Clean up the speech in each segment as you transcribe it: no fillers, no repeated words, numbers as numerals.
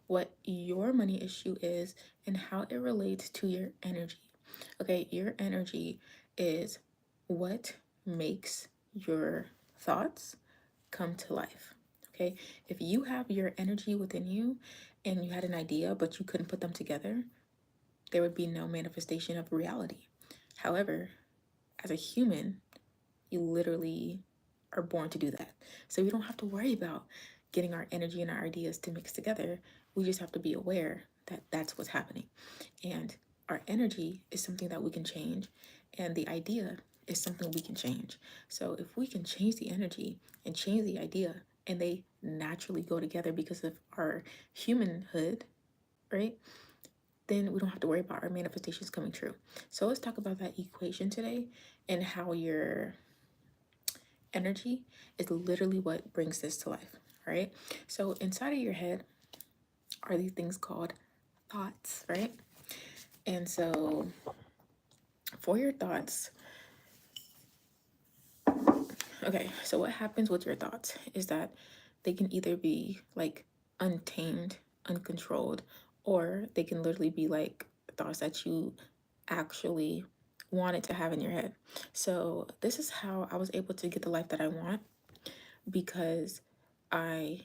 what your money issue is and how it relates to your energy. Okay, your energy is what makes your thoughts come to life. Okay, if you have your energy within you and you had an idea but you couldn't put them together, there would be no manifestation of reality. However, as a human, you literally are born to do that. So we don't have to worry about getting our energy and our ideas to mix together. We just have to be aware that that's what's happening. And our energy is something that we can change, and the idea is something we can change. So if we can change the energy and change the idea, and they naturally go together because of our humanhood, right? Then we don't have to worry about our manifestations coming true. So let's talk about that equation today and how your energy is literally what brings this to life, right? So inside of your head are these things called thoughts, right? And so for your thoughts, okay, so what happens with your thoughts is that they can either be like untamed, uncontrolled, or they can literally be like thoughts that you actually wanted to have in your head. So this is how I was able to get the life that I want, because I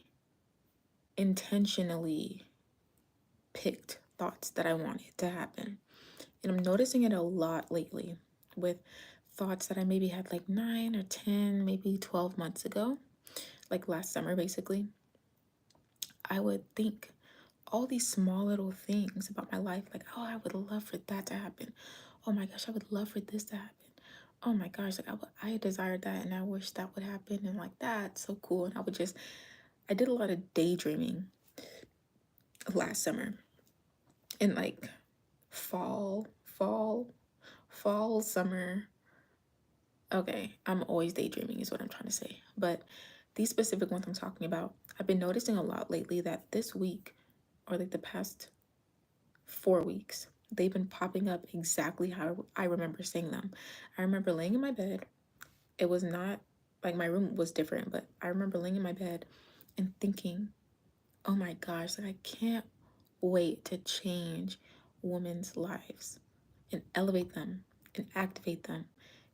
intentionally picked thoughts that I wanted to happen. And I'm noticing it a lot lately with thoughts that I maybe had like 9 or 10, maybe 12 months ago, like last summer basically. I would think all these small little things about my life, like, oh, I would love for that to happen. Oh my gosh, I would love for this to happen. Oh my gosh, like I desired that and I wish that would happen, and like that's so cool. And I did a lot of daydreaming last summer, and like fall, fall, summer. Okay, I'm always daydreaming is what I'm trying to say. But these specific ones I'm talking about, I've been noticing a lot lately that this week, or like the past 4 weeks, they've been popping up exactly how I remember seeing them. I remember laying in my bed. It was not like my room was different, but I remember laying in my bed and thinking, oh my gosh, like I can't wait to change women's lives and elevate them and activate them.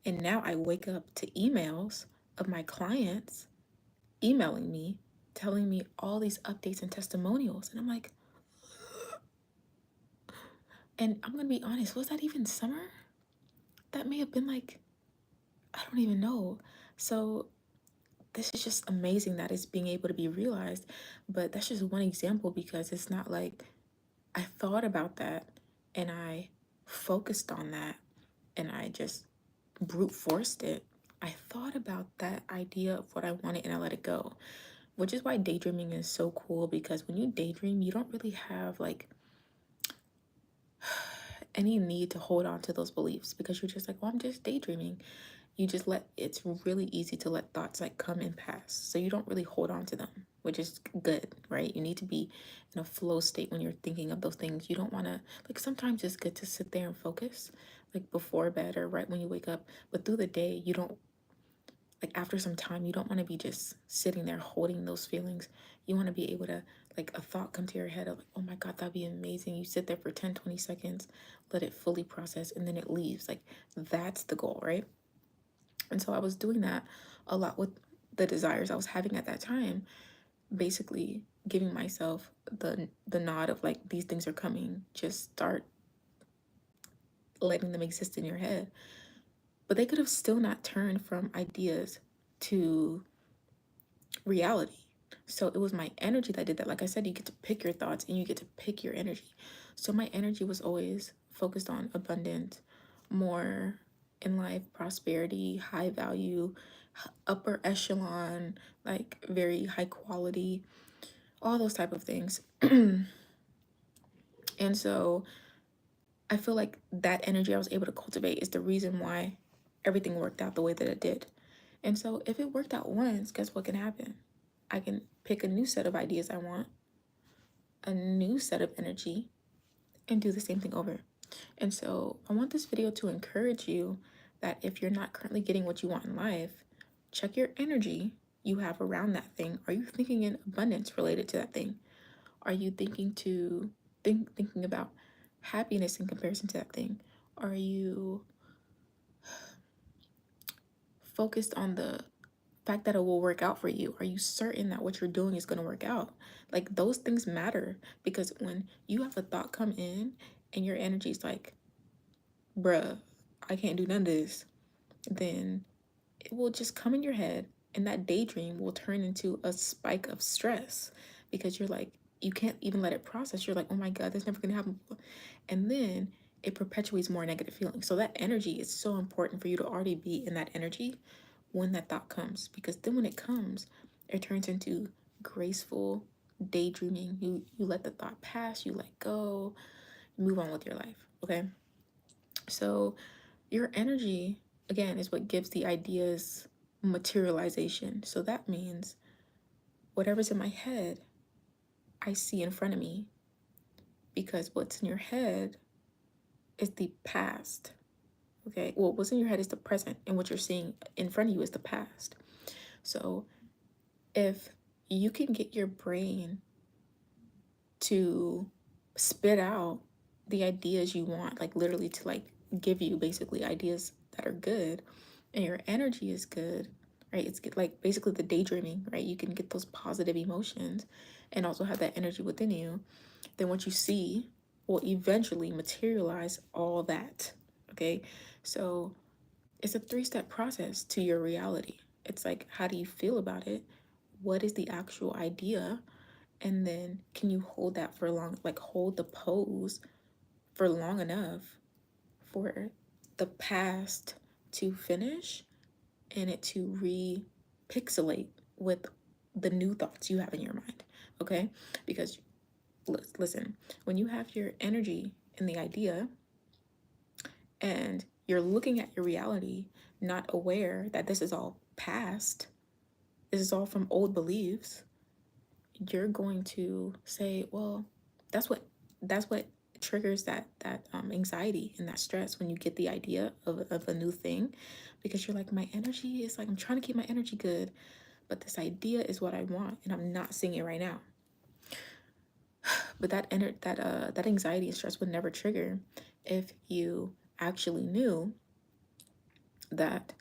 And now I wake up to emails of my clients emailing me, telling me all these updates and testimonials. And I'm like, and I'm going to be honest, was that even summer? That may have been like, I don't even know. So this is just amazing that it's being able to be realized. But that's just one example, because it's not like I thought about that and I focused on that and I just brute forced it. I thought about that idea of what I wanted and I let it go, which is why daydreaming is so cool, because when you daydream, you don't really have like any need to hold on to those beliefs, because you're just like, well, I'm just daydreaming. You just let, it's really easy to let thoughts like come and pass. So you don't really hold on to them, which is good, right? You need to be in a flow state when you're thinking of those things. You don't want to, like, sometimes it's good to sit there and focus, like before bed or right when you wake up. But through the day, you don't, like, after some time, you don't want to be just sitting there holding those feelings. You want to be able to, like, a thought come to your head of like, oh my God, that'd be amazing. You sit there for 10, 20 seconds, let it fully process, and then it leaves. Like, that's the goal, right? And so I was doing that a lot with the desires I was having at that time, basically giving myself the nod of like, these things are coming, just start letting them exist in your head. But they could have still not turned from ideas to reality. So it was my energy that did that. Like I said, you get to pick your thoughts and you get to pick your energy. So my energy was always focused on abundance, more in life, prosperity, high value, upper echelon, like very high quality, all those type of things. And so I feel like that energy I was able to cultivate is the reason why everything worked out the way that it did. And so if it worked out once, guess what can happen? I can pick a new set of ideas I want, a new set of energy, and do the same thing over. And so I want this video to encourage you that if you're not currently getting what you want in life, check your energy you have around that thing. Are you thinking in abundance related to that thing? Are you thinking about happiness in comparison to that thing? Are you focused on the fact that it will work out for you? Are you certain that what you're doing is going to work out? Like, those things matter, because when you have a thought come in and your energy is like, bruh, I can't do none of this, then it will just come in your head, and that daydream will turn into a spike of stress, because you're like, you can't even let it process. You're like, oh my God, that's never gonna happen. And then it perpetuates more negative feelings. So that energy is so important for you to already be in that energy when that thought comes, because then when it comes, it turns into graceful daydreaming. You let the thought pass, you let go, you move on with your life. Okay. So your energy, again, is what gives the ideas materialization. So that means whatever's in my head, I see in front of me, because what's in your head is the past. Okay. Well, what's in your head is the present, and what you're seeing in front of you is the past. So if you can get your brain to spit out the ideas you want, like literally to like give you basically ideas that are good, and your energy is good, right? It's good, like basically the daydreaming, right? You can get those positive emotions and also have that energy within you. Then what you see will eventually materialize all that. Okay. So it's a 3-step process to your reality. It's like, how do you feel about it? What is the actual idea? And then can you hold that for long, like hold the pose for long enough for the past to finish and it to re-pixelate with the new thoughts you have in your mind. Okay. Because listen, when you have your energy in the idea and you're looking at your reality, not aware that this is all past, this is all from old beliefs, you're going to say, well, that's what that's what triggers that anxiety and that stress when you get the idea of a new thing, because you're like, my energy is like, I'm trying to keep my energy good, but this idea is what I want and I'm not seeing it right now. But that anxiety and stress would never trigger if you actually knew that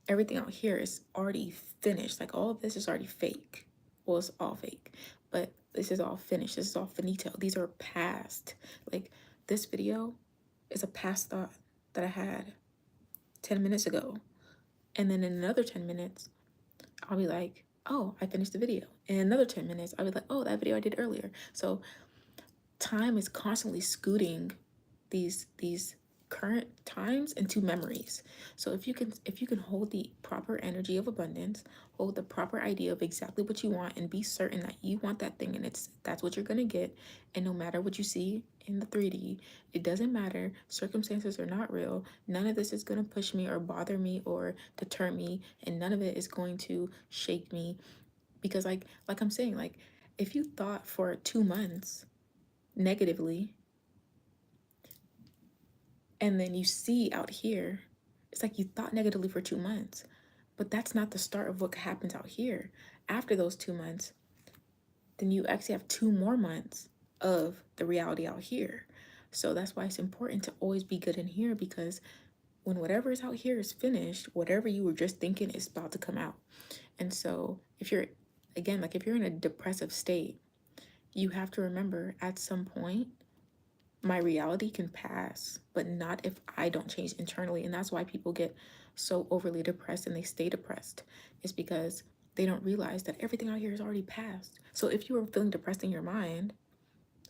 everything out here is already finished. Like, all of this is already fake. Well, it's all fake, but this is all finished. This is all finito. These are past. Like, this video is a past thought that I had 10 minutes ago. And then in another 10 minutes, I'll be like, oh, I finished the video. In another 10 minutes, I'll be like, oh, that video I did earlier. So time is constantly scooting these current times into memories. So if you can hold the proper energy of abundance, hold the proper idea of exactly what you want, and be certain that you want that thing, and that's what you're gonna get. And no matter what you see in the 3D, it doesn't matter. Circumstances are not real. None of this is gonna push me or bother me or deter me, and none of it is going to shake me. Because like I'm saying, like, if you thought for 2 months negatively, and then you see out here, it's like you thought negatively for 2 months, but that's not the start of what happens out here. After those 2 months, then you actually have 2 more months of the reality out here. So that's why it's important to always be good in here, because when whatever is out here is finished, whatever you were just thinking is about to come out. And so if you're, again, like if you're in a depressive state, you have to remember, at some point, my reality can pass, but not if I don't change internally. And that's why people get so overly depressed and they stay depressed. It's because they don't realize that everything out here is already past. So if you are feeling depressed in your mind,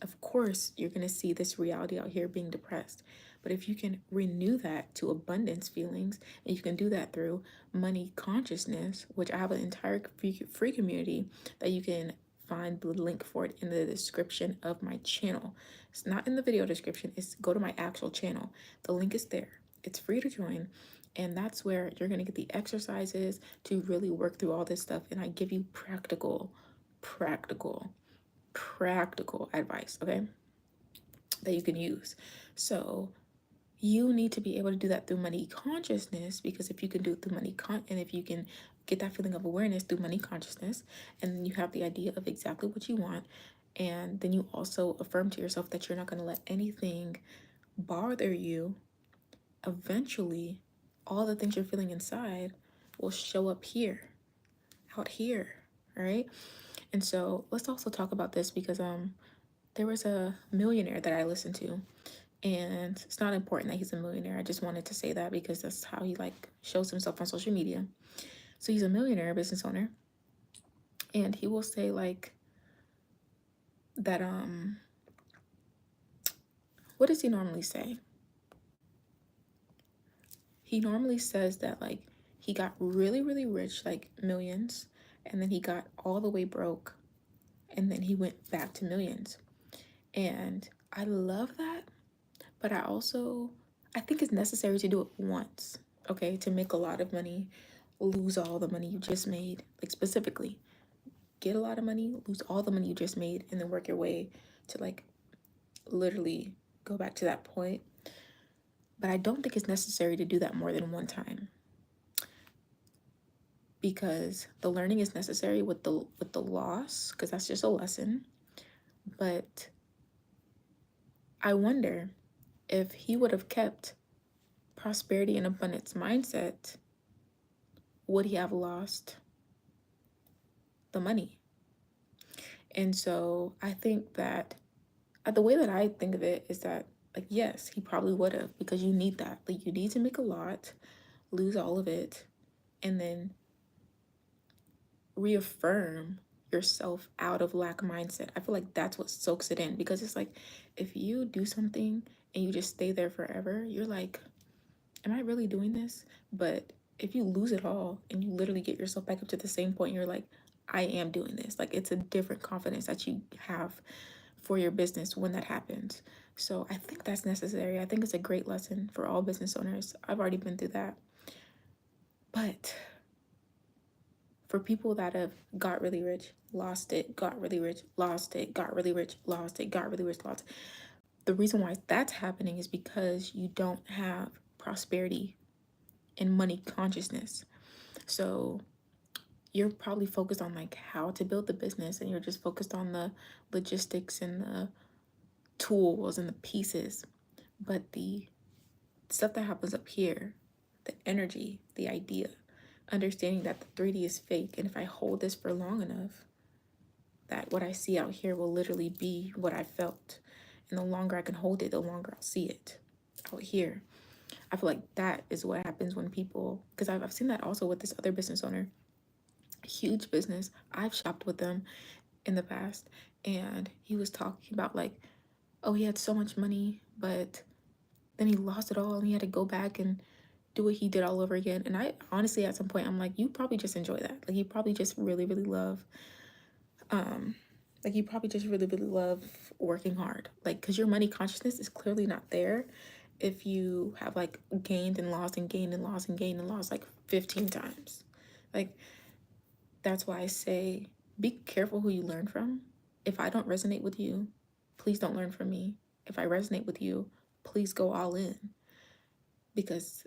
of course you're going to see this reality out here being depressed. But if you can renew that to abundance feelings, and you can do that through money consciousness, which I have an entire free community that you can find the link for it in the description of my channel. It's not in the video description, it's go to my actual channel. The link is there. It's free to join. And that's where you're going to get the exercises to really work through all this stuff. And I give you practical advice, okay, that you can use. So you need to be able to do that through money consciousness, because if you can do it through and if you can get that feeling of awareness through money consciousness, and then you have the idea of exactly what you want, And then you also affirm to yourself that you're not going to let anything bother you. Eventually, all the things you're feeling inside will show up here, out here, right? And so let's also talk about this because there was a millionaire that I listened to, and it's not important that he's a millionaire. I just wanted to say that because that's how he like shows himself on social media. So he's a millionaire business owner, and he will say like that what does he normally say? He normally says that like he got really really rich, like millions, and then he got all the way broke, and then he went back to millions. And I love that, but I think it's necessary to do it once, okay? To make a lot of money, lose all the money you just made, like specifically, get a lot of money, lose all the money you just made, and then work your way to like literally go back to that point. But I don't think it's necessary to do that more than one time, because the learning is necessary with the loss, because that's just a lesson. But I wonder if he would have kept prosperity and abundance mindset, would he have lost the money? And so I think that the way that I think of it is that, like, yes, he probably would have, because you need that. Like, you need to make a lot, lose all of it, and then reaffirm yourself out of lack mindset. I feel like that's what soaks it in, because it's like if you do something and you just stay there forever, you're like, am I really doing this? But if you lose it all and you literally get yourself back up to the same point, you're like, I am doing this. Like, it's a different confidence that you have for your business when that happens. So I think that's necessary. I think it's a great lesson for all business owners. I've already been through that. But for people that have got really rich, lost it, got really rich, lost it, got really rich, lost it, got really rich, lost it. The reason why that's happening is because you don't have prosperity and money consciousness. So you're probably focused on like how to build the business, and you're just focused on the logistics and the tools and the pieces. But the stuff that happens up here, the energy, the idea, understanding that the 3D is fake, and if I hold this for long enough, that what I see out here will literally be what I felt. And the longer I can hold it, the longer I'll see it out here. I feel like that is what happens when people, because I've seen that also with this other business owner, huge business. I've shopped with them in the past, and he was talking about like, oh, he had so much money, but then he lost it all and he had to go back and do what he did all over again. And I honestly, at some point, I'm like, you probably just enjoy that. Like, you probably just really, really love, like, you probably just really, really love working hard. Like, because your money consciousness is clearly not there if you have like gained and lost and gained and lost and gained and lost like 15 times. Like, that's why I say be careful who you learn from. If I don't resonate with you, please don't learn from me. If I resonate with you, please go all in. Because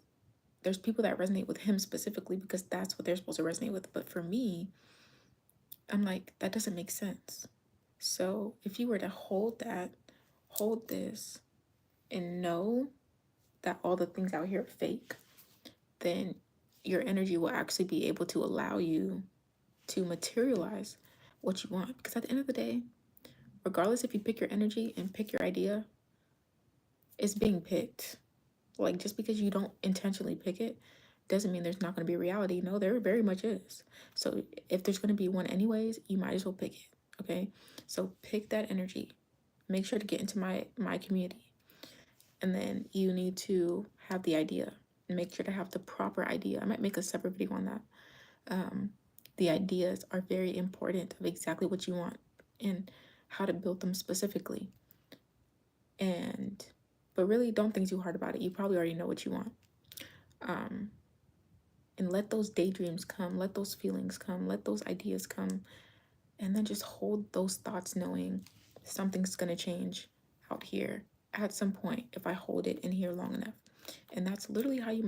there's people that resonate with him specifically because that's what they're supposed to resonate with. But for me, I'm like, that doesn't make sense. So if you were to hold this, and know that all the things out here are fake, then your energy will actually be able to allow you to materialize what you want. Because at the end of the day, regardless if you pick your energy and pick your idea, it's being picked. Like, just because you don't intentionally pick it doesn't mean there's not going to be a reality. No, there very much is. So if there's going to be one anyways, you might as well pick it. Okay, so pick that energy. Make sure to get into my community, and then you need to have the idea. Make sure to have the proper idea. I might make a separate video on that. The ideas are very important of exactly what you want and how to build them specifically. But really, don't think too hard about it. You probably already know what you want. And let those daydreams come, let those feelings come, let those ideas come, and then just hold those thoughts, knowing something's gonna change out here at some point if I hold it in here long enough. And that's literally how you